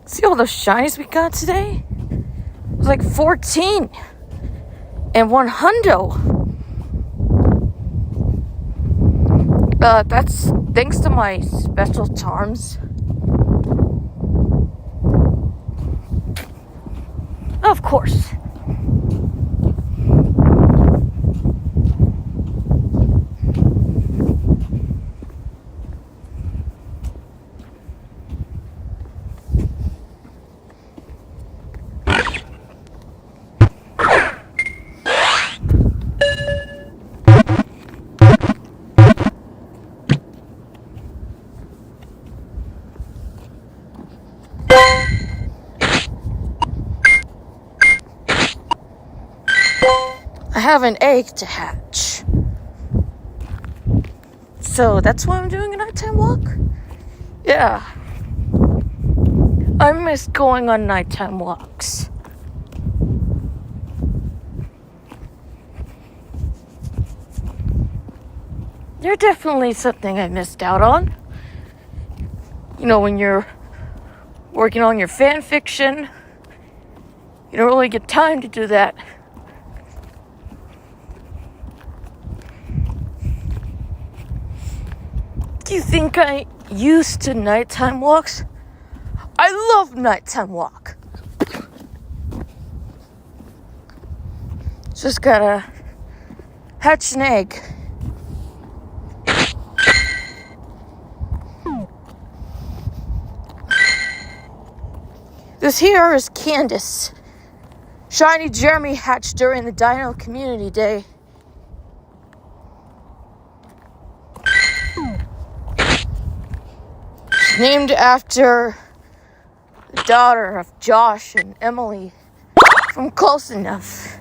See all those shinies we got today? It was like 14 and one hundo. That's thanks to my special charms. Of course. I have an egg to hatch. So that's why I'm doing a nighttime walk? Yeah. I miss going on nighttime walks. They're definitely something I missed out on. You know, when you're working on your fan fiction, you don't really get time to do that. Do you think I used to nighttime walks? I love nighttime walk. Just gotta hatch an egg. This here is Candace. Shiny Jeremy hatched during the Dino Community Day. Named after the daughter of Josh and Emily from Close Enough.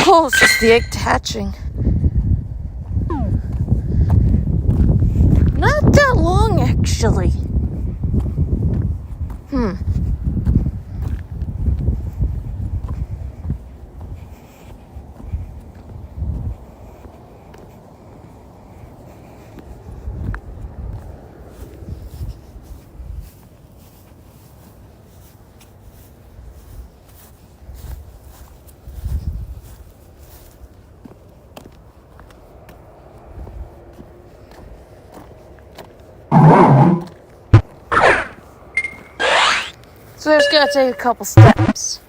Close is the egg to hatching. Not that long, actually. So there's gonna take a couple steps.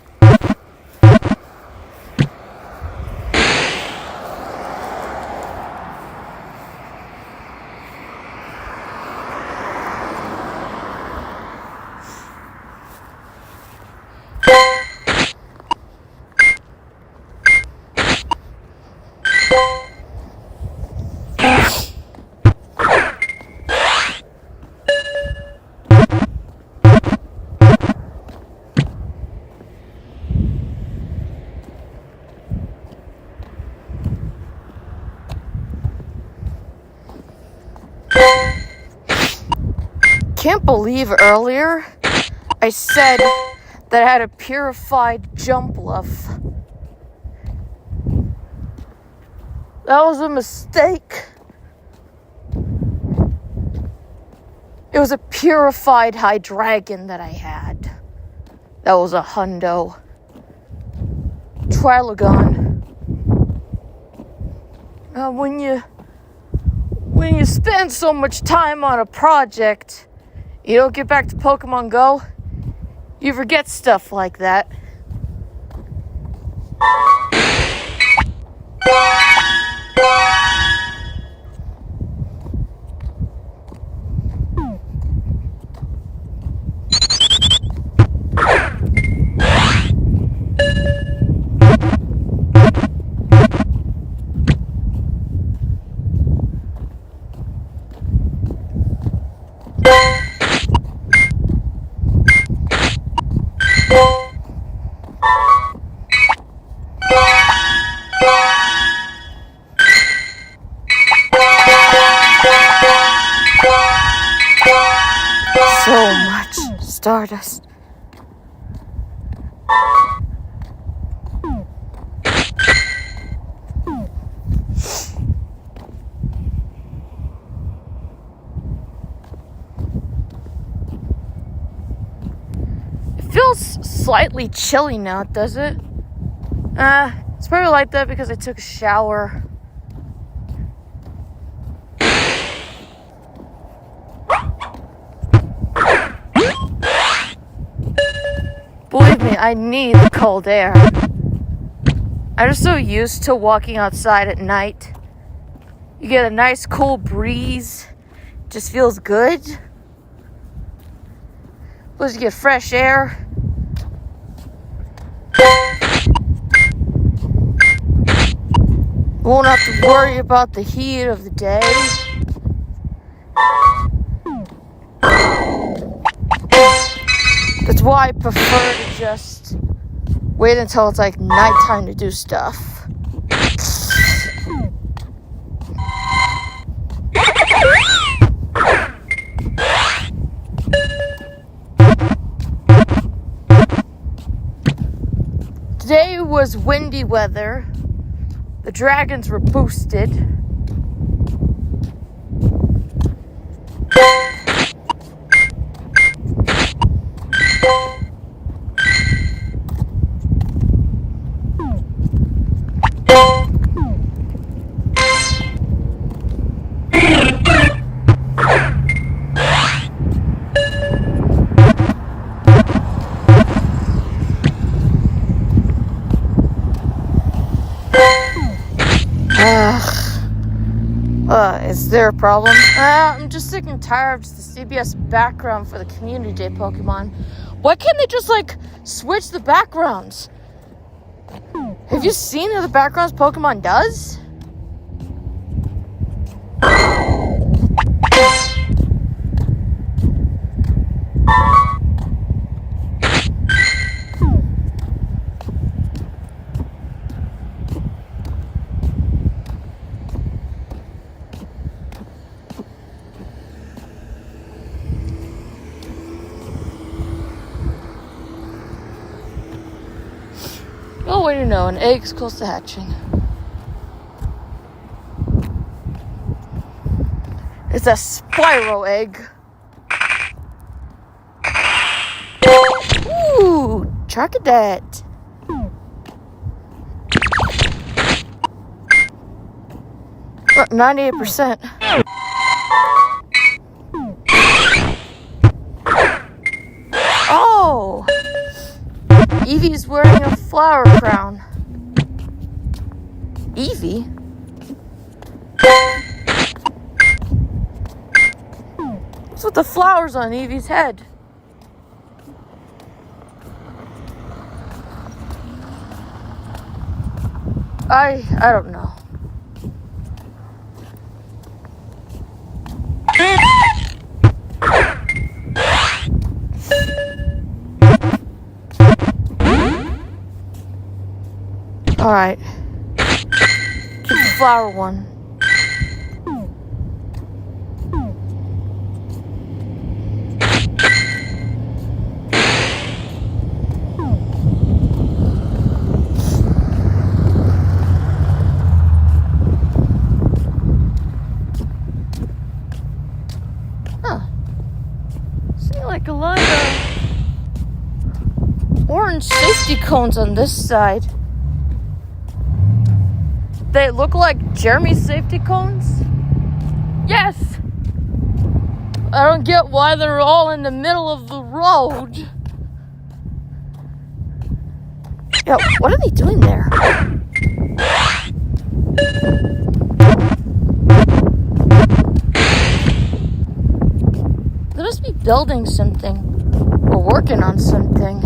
Can't believe earlier I said that I had a purified jump love. That was a mistake. It was a purified Hydreigon that I had. That was a hundo. Trilodon. When you spend so much time on a project, you don't get back to Pokemon Go, you forget stuff like that. So much stardust. It feels slightly chilly now, does it? It's probably like that because I took a shower. Believe me, I need the cold air. I'm just so used to walking outside at night. You get a nice cool breeze. Just feels good. Plus you get fresh air. Won't have to worry about the heat of the day. That's why I prefer to just wait until it's like nighttime to do stuff. Today was windy weather. The dragons were boosted. Is there a problem? I'm just sick and tired of the CBS background for the Community Day Pokemon. Why can't they just, switch the backgrounds? Have you seen how the backgrounds Pokemon does? Oh, what do you know? An egg's close to hatching. It's a Spyro egg. Ooh, Charcadet. 98%. Oh! Eevee's wearing a flower crown. Eevee? What's with the flowers on Eevee's head? I don't know. Alright. Keep the flower one. Huh. See, like a lot of orange safety cones on this side. They look like Jeremy's safety cones? Yes! I don't get why they're all in the middle of the road. Yo, what are they doing there? They must be building something or working on something.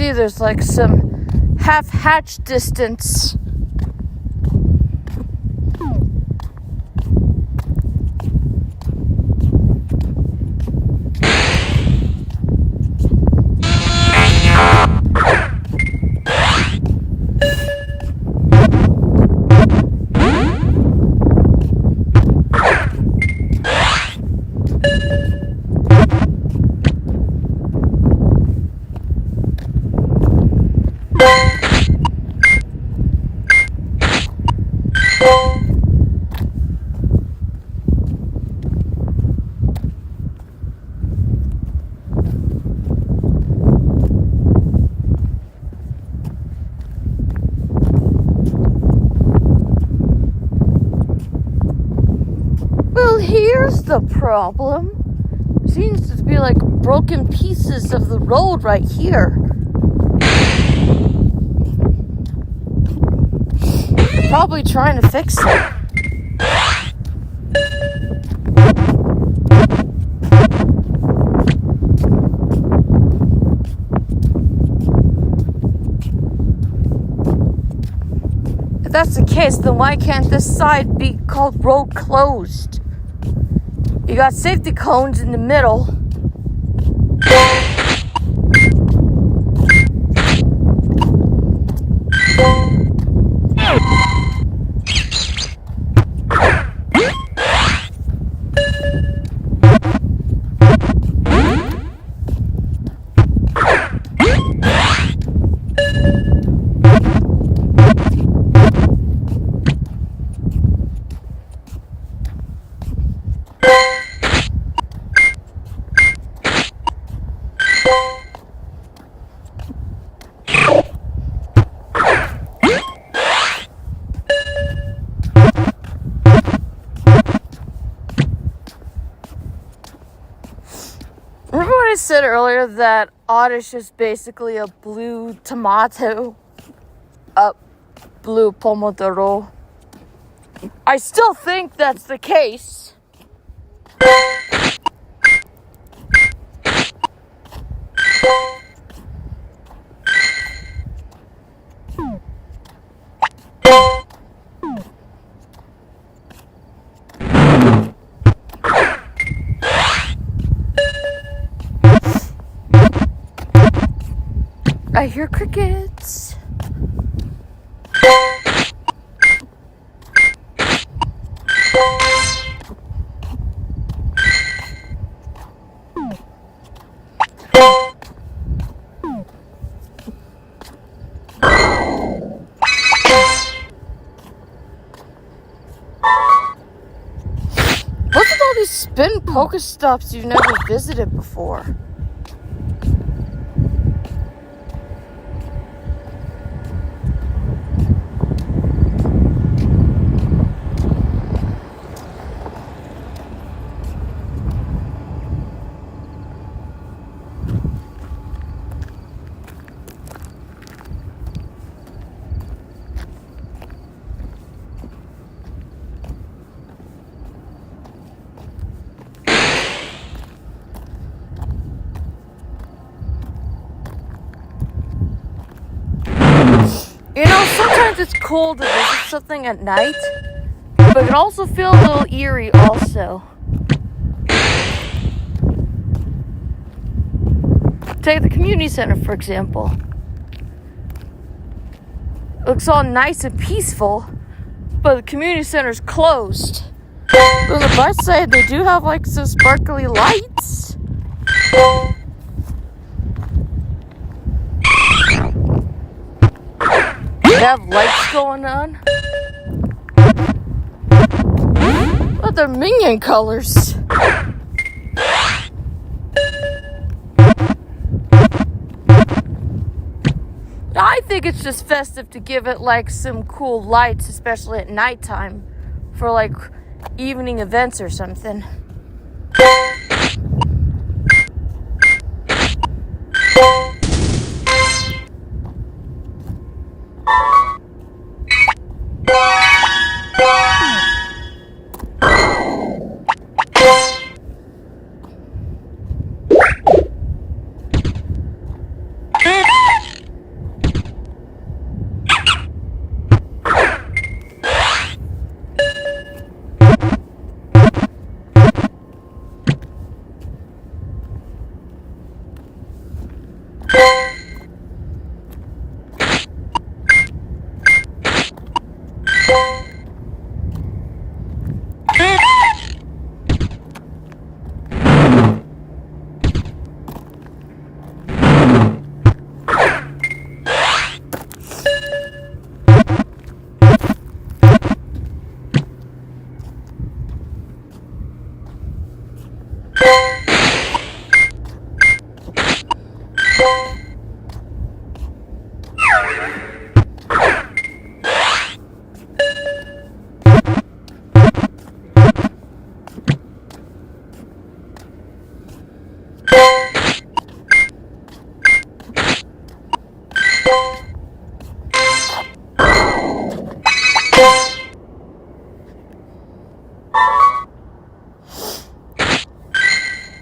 see there's like some half-hatch distance. Well, here's the problem. Seems to be like broken pieces of the road right here. They're probably trying to fix it. If that's the case, then why can't this side be called road closed? You got safety cones in the middle. Remember when I said earlier that Oddish is basically a blue tomato? Blue pomodoro. I still think that's the case. I hear crickets. What's with all these spin Pokestops you've never visited before? You know, sometimes it's cool to visit something at night, but it can also feel a little eerie also. Take the community center, for example. It looks all nice and peaceful, but the community center's closed. But on the bright side, they do have like some sparkly lights. They have lights going on. But they're minion colors. I think it's just festive to give it like some cool lights, especially at nighttime, for like evening events or something.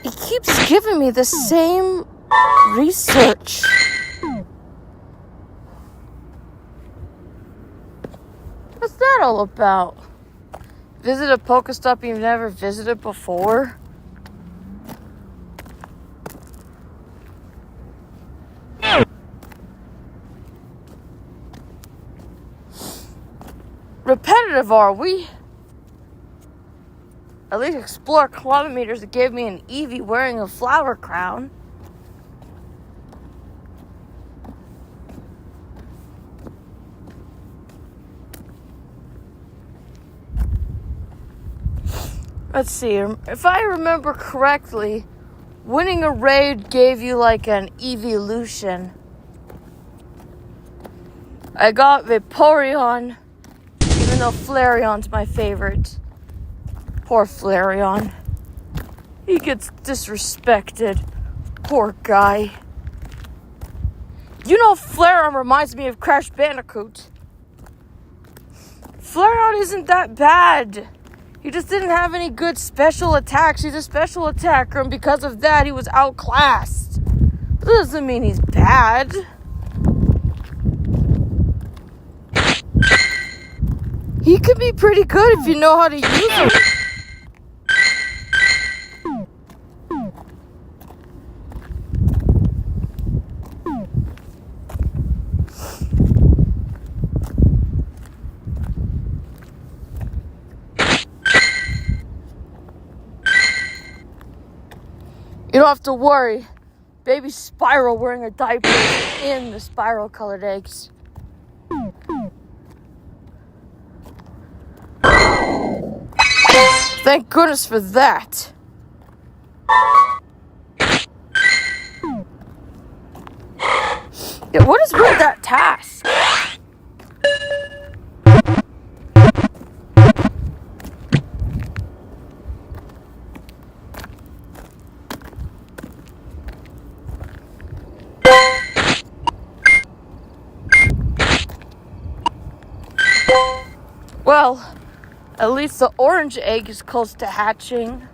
It keeps giving me the same research. What's that all about? Visit a Pokestop you've never visited before? Repetitive, are we? At least explore kilometers that gave me an Eevee wearing a flower crown. Let's see, if I remember correctly, winning a raid gave you like an evolution. I got Vaporeon, even though Flareon's my favorite. Poor Flareon. He gets disrespected. Poor guy. You know, Flareon reminds me of Crash Bandicoot. Flareon isn't that bad. He just didn't have any good special attacks. He's a special attacker, and because of that, he was outclassed. That doesn't mean he's bad. He could be pretty good if you know how to use him. You don't have to worry. Baby Spyro wearing a diaper in the Spyro colored eggs. Thank goodness for that. Yeah, what is with that task? Well, at least the orange egg is close to hatching.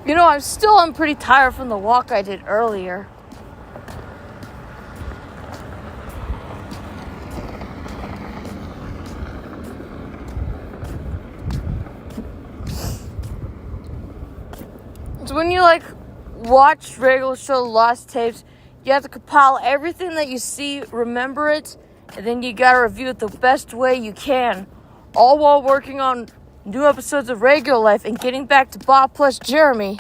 You know, I'm pretty tired from the walk I did earlier. So when you watch regular show Lost Tapes, you have to compile everything that you see, remember it, and then you gotta review it the best way you can, all while working on new episodes of Regular Life and getting back to Bob plus Jeremy.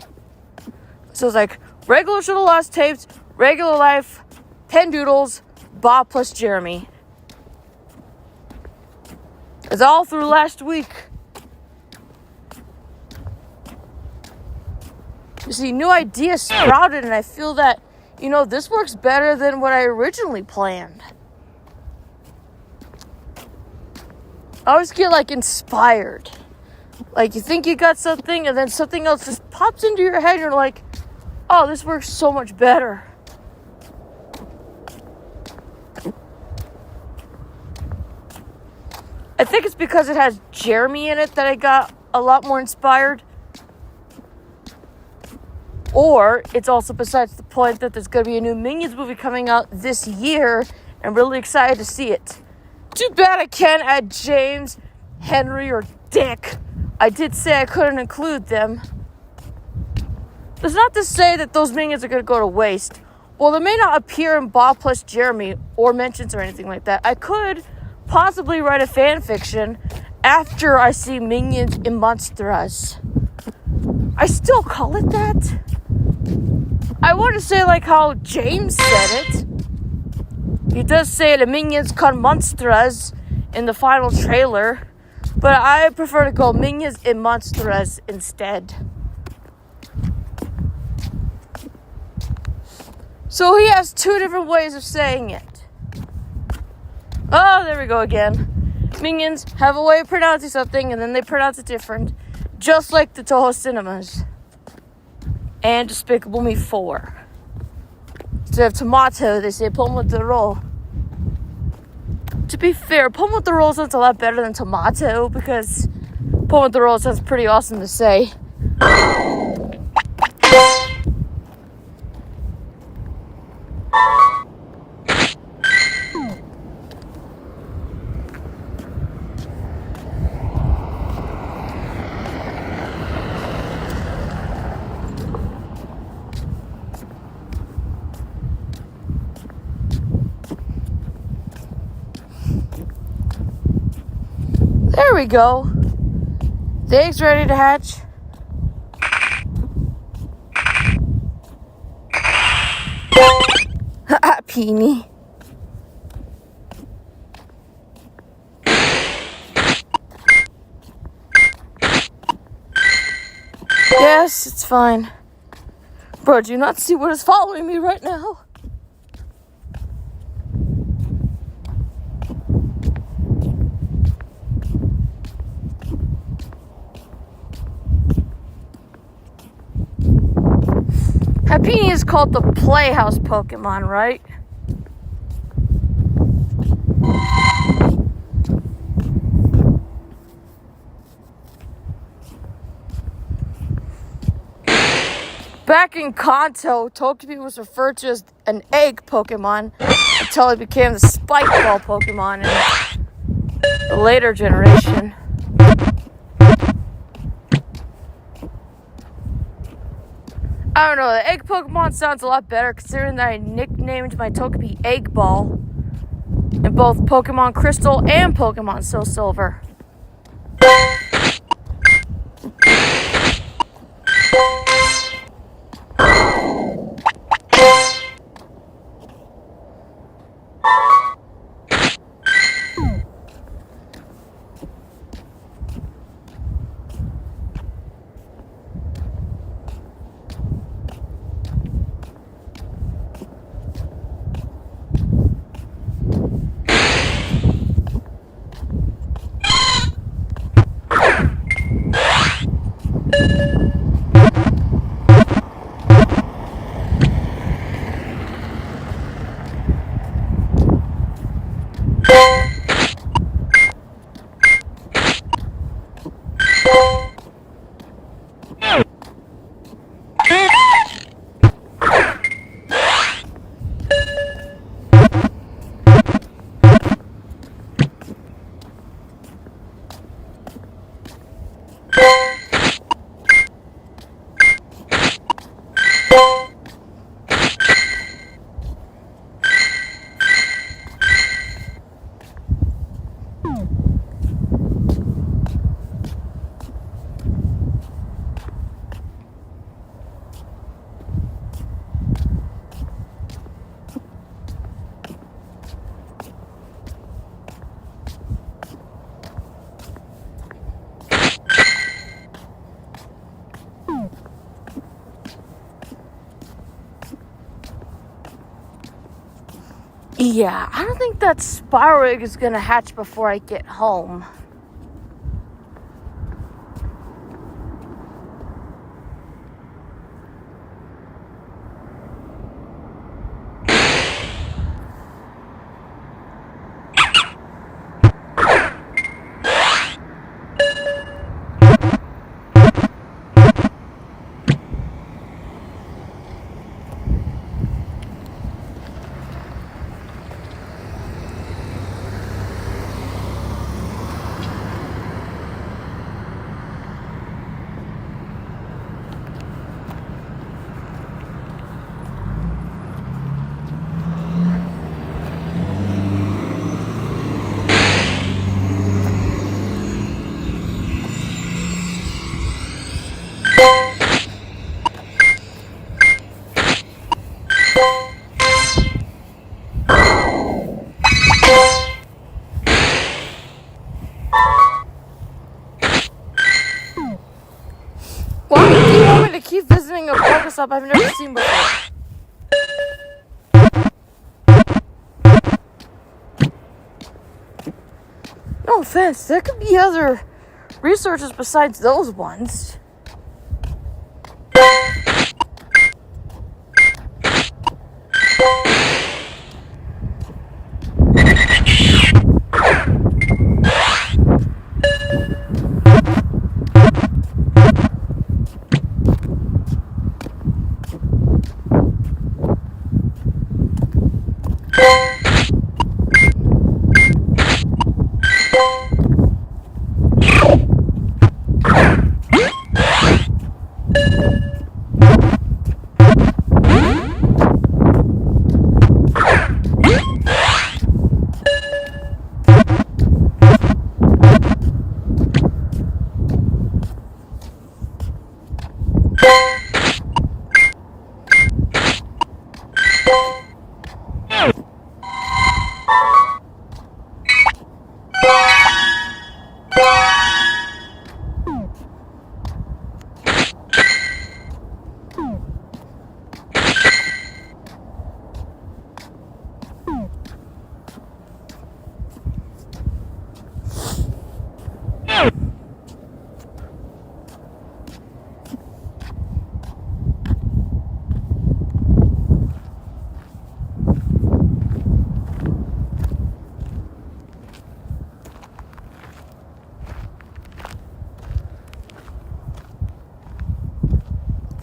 So it's regular show Lost Tapes, Regular Life, Pen Doodles, Bob plus Jeremy. It's all through last week. You see, new ideas sprouted, and I feel that, this works better than what I originally planned. I always get, inspired. You think you got something, and then something else just pops into your head, and you're like, oh, this works so much better. I think it's because it has Jeremy in it that I got a lot more inspired. Or it's also besides the point that there's going to be a new Minions movie coming out this year. I'm really excited to see it. Too bad I can't add James, Henry, or Dick. I did say I couldn't include them. That's not to say that those Minions are going to go to waste. While they may not appear in Bob plus Jeremy or mentions or anything like that, I could possibly write a fan fiction after I see Minions in Monsters. I still call it that. I want to say how James said it. He does say the Minions con Monsters in the final trailer. But I prefer to go Minions and Monsters instead. So he has two different ways of saying it. Oh, there we go again. Minions have a way of pronouncing something, and then they pronounce it different. Just like the Toho Cinemas. And Despicable Me 4. Instead of tomato, they say pomme de roll. To be fair, pomme de roll sounds a lot better than tomato, because pomme de roll sounds pretty awesome to say. There we go. The egg's ready to hatch. Peony. Yes, it's fine. Bro, do you not see what is following me right now? Happiny is called the Playhouse Pokemon, right? Back in Kanto, Togepi was referred to as an egg Pokemon until it became the Spike Ball Pokemon in the later generation. I don't know, the egg Pokemon sounds a lot better considering that I nicknamed my Togepi Egg Ball in both Pokemon Crystal and Pokemon Soul Silver. Yeah, I don't think that Spyro is gonna hatch before I get home. keep visiting a Pokestop I've never seen before. No offense, there could be other resources besides those ones.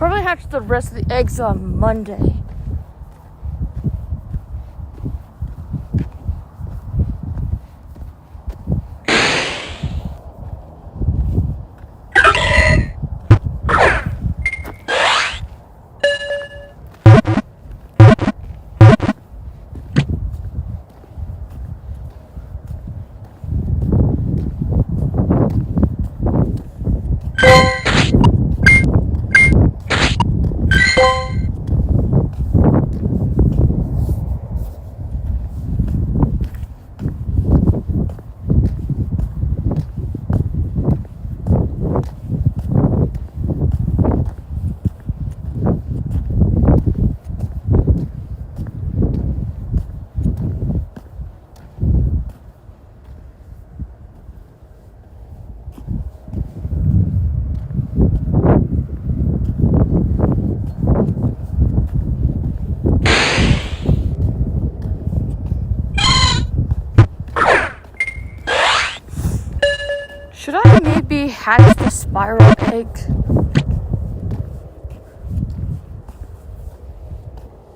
Probably hatch the rest of the eggs on Monday. Should I maybe hatch the spiral egg?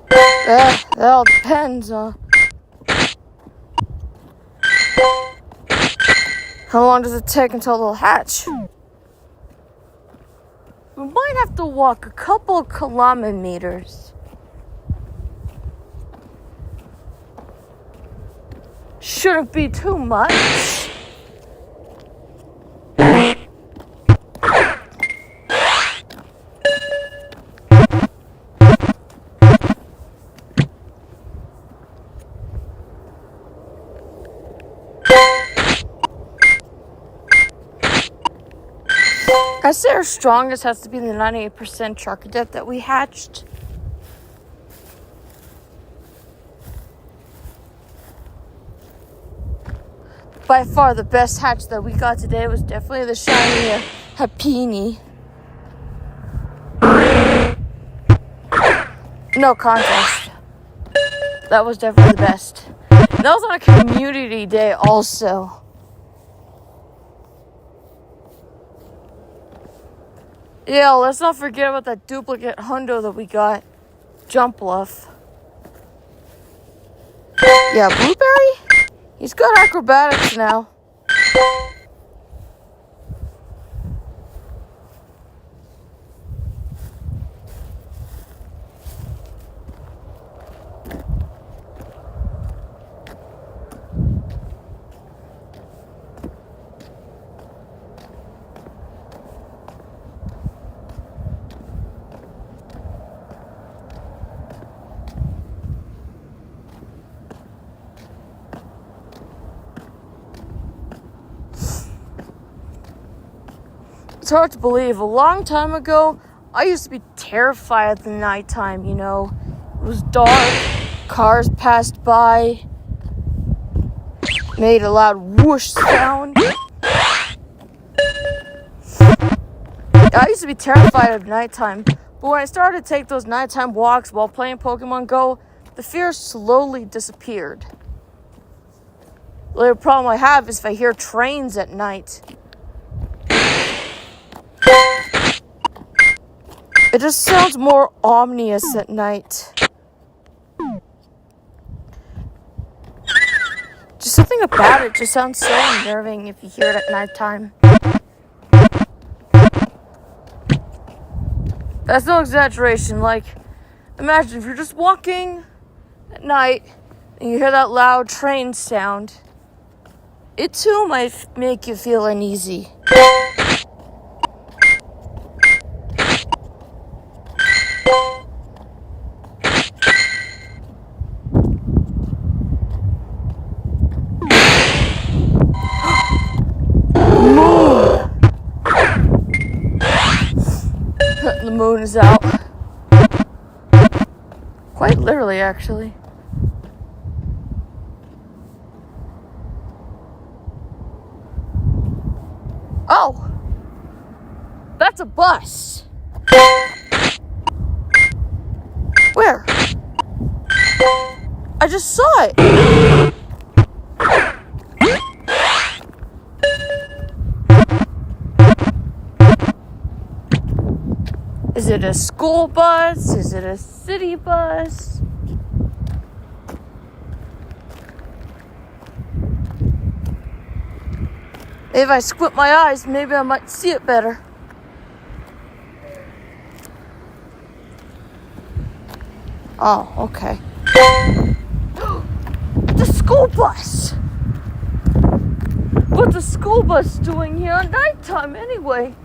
That all depends on how long does it take until they'll hatch. We might have to walk a couple of kilometers. Shouldn't be too much. I say our strongest has to be the 98% Charcadet that we hatched. By far the best hatch that we got today was definitely the shiny Happiny. No contest. That was definitely the best. And that was on a community day also. Yeah, let's not forget about that duplicate hundo that we got. Jump Bluff. Yeah, Blueberry? He's got acrobatics now. It's hard to believe. A long time ago, I used to be terrified at the nighttime, you know. It was dark, cars passed by, made a loud whoosh sound. I used to be terrified at nighttime, but when I started to take those nighttime walks while playing Pokemon Go, the fear slowly disappeared. The only problem I have is if I hear trains at night. It just sounds more ominous at night. Just something about it just sounds so unnerving if you hear it at nighttime. That's no exaggeration. Like, imagine if you're just walking at night and you hear that loud train sound. It too might make you feel uneasy. The moon is out. Quite literally, actually. Oh! That's a bus! Where? I just saw it! Is it a school bus? Is it a city bus? If I squint my eyes, maybe I might see it better. Oh, okay. The school bus! What's the school bus doing here at nighttime anyway?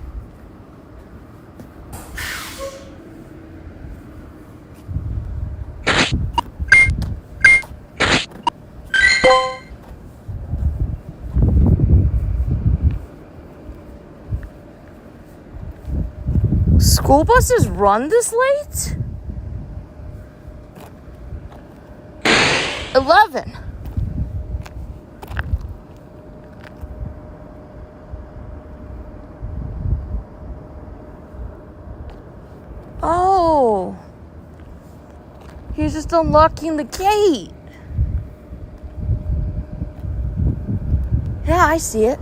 School buses run this late? 11. Oh. He's just unlocking the gate. Yeah, I see it.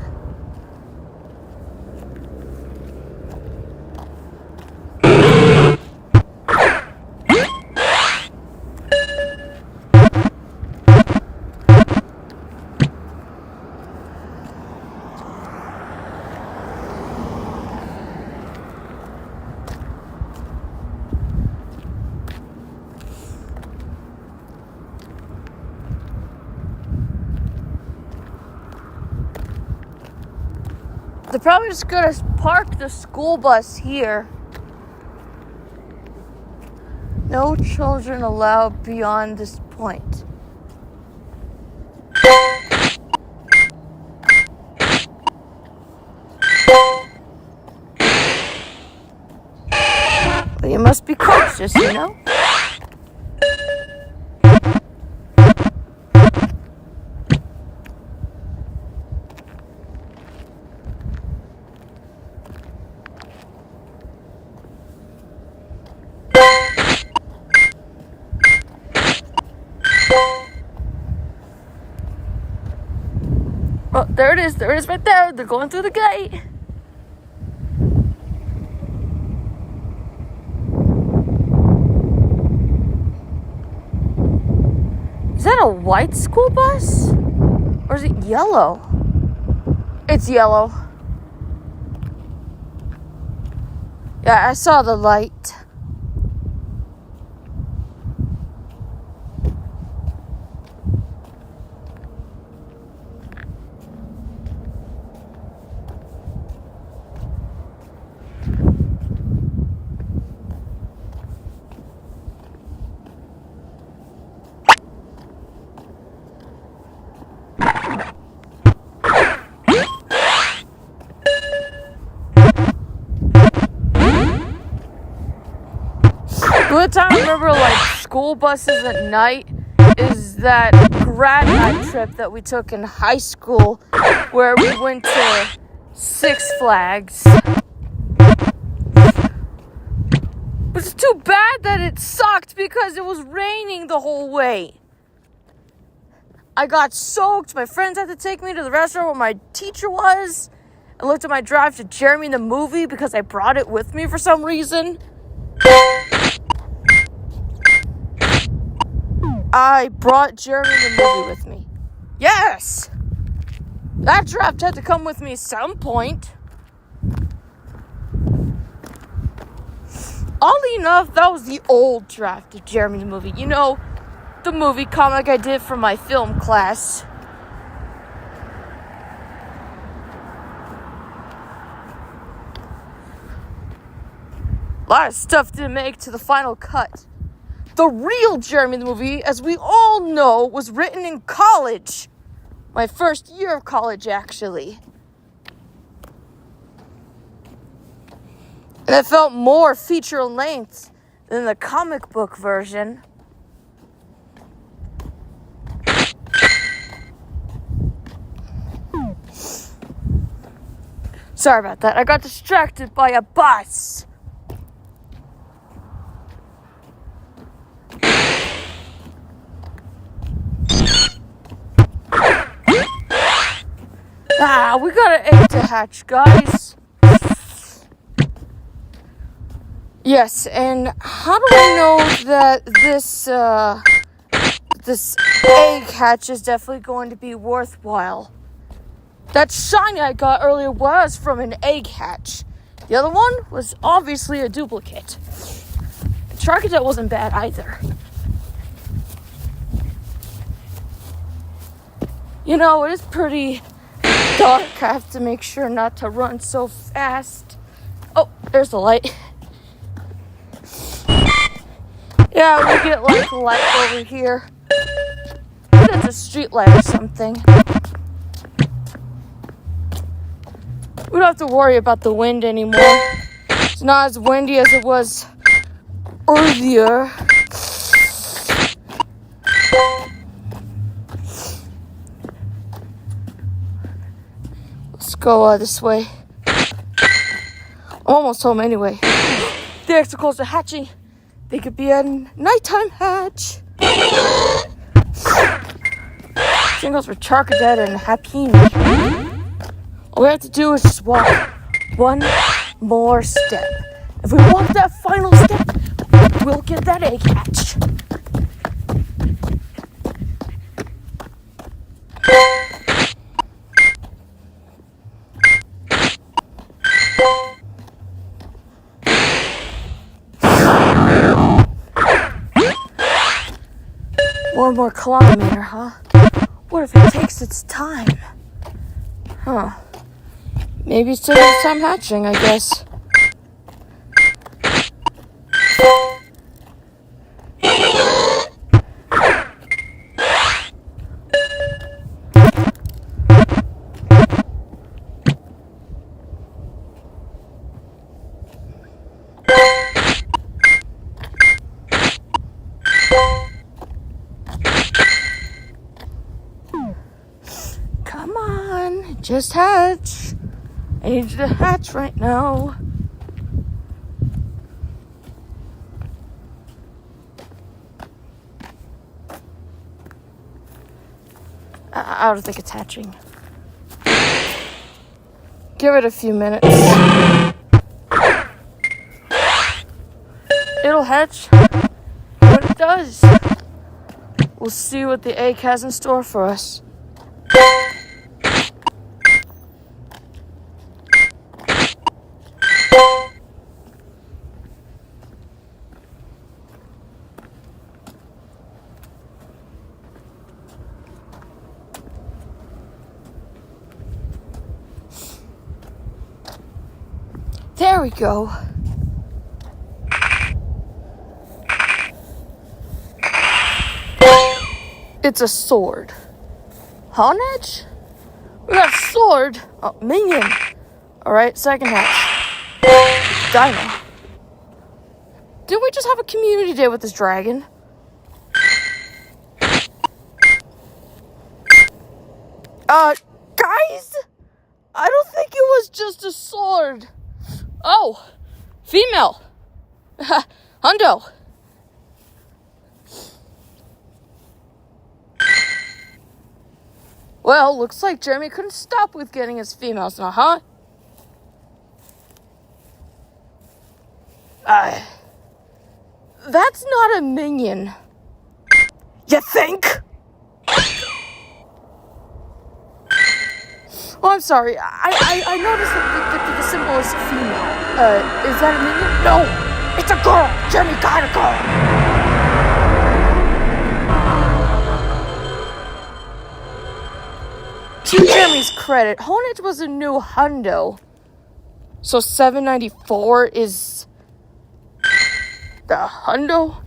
They're probably just gonna park the school bus here. No children allowed beyond this point. Well, you must be cautious, you know? Oh, there it is right there. They're going through the gate. Is that a white school bus? Or is it yellow? It's yellow. Yeah, I saw the light. only time I remember, like, school buses at night is that grad night trip that we took in high school where we went to Six Flags. But it's too bad that it sucked because it was raining the whole way. I got soaked. My friends had to take me to the restaurant where my teacher was. I looked at my drive to Jeremy the movie because I brought it with me for some reason. I brought Jeremy the movie with me. Yes! That draft had to come with me at some point. Oddly enough, that was the old draft of Jeremy the movie. You know, the movie comic I did for my film class. A lot of stuff didn't make it to the final cut. The real Jeremy the movie, as we all know, was written in college. My first year of college, actually. And it felt more feature length than the comic book version. Sorry about that. I got distracted by a bus. We got an egg to hatch, guys. Yes, and how do I know that this egg hatch is definitely going to be worthwhile? That shiny I got earlier was from an egg hatch. The other one was obviously a duplicate. Charcadet wasn't bad either. You know, it is pretty dark. I have to make sure not to run so fast. Oh, there's the light. Yeah, we get like a light over here. It's a street light or something. We don't have to worry about the wind anymore. It's not as windy as it was earlier. Let's go this way. I'm almost home anyway. The icicles are hatching. They could be a nighttime hatch. Singles for Charcadet and Happini. All we have to do is just walk one more step. If we walk that final step, we'll get that egg hatch. One more kilometer, huh? What if it takes its time? Huh. Maybe it's taking its time hatching, I guess. Come on, just hatch. I need you to hatch right now. I don't think it's hatching. Give it a few minutes. It'll hatch. When it does, we'll see what the egg has in store for us. There we go. It's a sword. Honedge? We got a sword. Oh, minion. Alright, second hatch. Dino. Didn't we just have a community day with this dragon? Guys? I don't think it was just a sword. Oh, female. Hundo. Well, looks like Jeremy couldn't stop with getting his females now, huh? That's not a minion. You think? Oh, I'm sorry. I noticed that the symbol is female. Is that a minion? No! It's a girl! Jeremy got a girl! To Jeremy's credit, Honedge was a new hundo. So 794 is the hundo?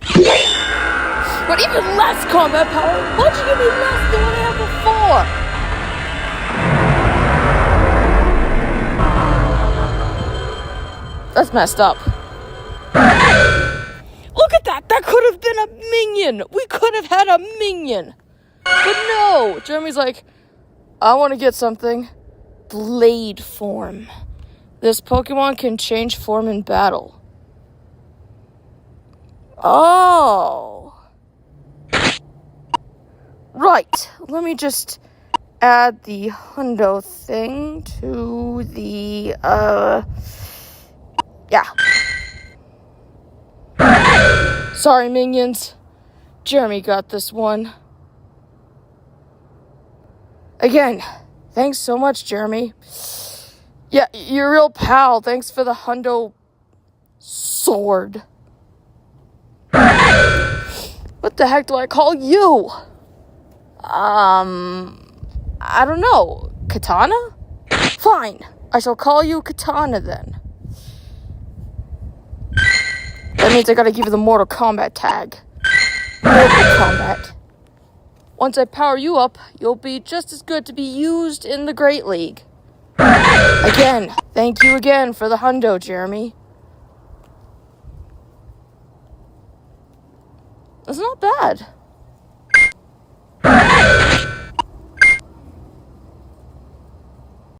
But even less combat power? Why'd you give me less than what I had before? That's messed up. Look at that! That could have been a minion! We could have had a minion! But no! Jeremy's like, I want to get something. Blade form. This Pokemon can change form in battle. Oh. Right. Let me just add the hundo thing to the, yeah. Sorry, minions. Jeremy got this one. Again, thanks so much, Jeremy. Yeah, you're a real pal. Thanks for the hundo sword. What the heck do I call you? I don't know. Katana? Fine. I shall call you Katana then. That means I gotta give you the Mortal Kombat tag. Mortal Kombat. Once I power you up, you'll be just as good to be used in the Great League. Again, thank you again for the hundo, Jeremy. That's not bad.